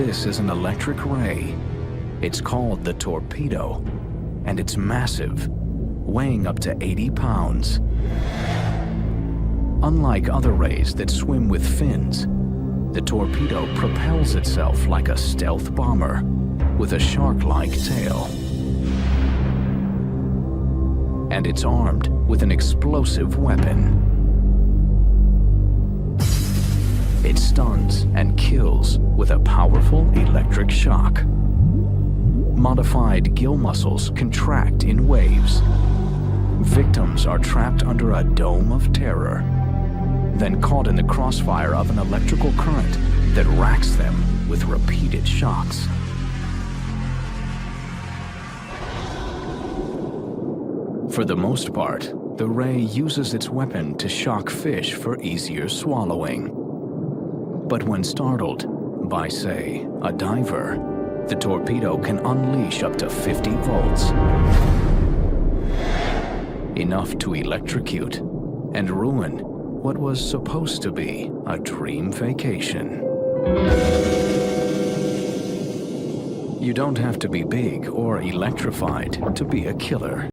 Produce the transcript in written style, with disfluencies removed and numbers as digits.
This is an electric ray. It's called the Torpedo, and it's massive, weighing up to 80 pounds. Unlike other rays that swim with fins, the Torpedo propels itself like a stealth bomber with a shark-like tail. And it's armed with an explosive weapon. It stuns and kills with a powerful electric shock. Modified gill muscles contract in waves. Victims are trapped under a dome of terror, then caught in the crossfire of an electrical current that racks them with repeated shocks. For the most part, the ray uses its weapon to shock fish for easier swallowing. But when startled by, say, a diver, the Torpedo can unleash up to 50 volts, enough to electrocute and ruin what was supposed to be a dream vacation. You don't have to be big or electrified to be a killer.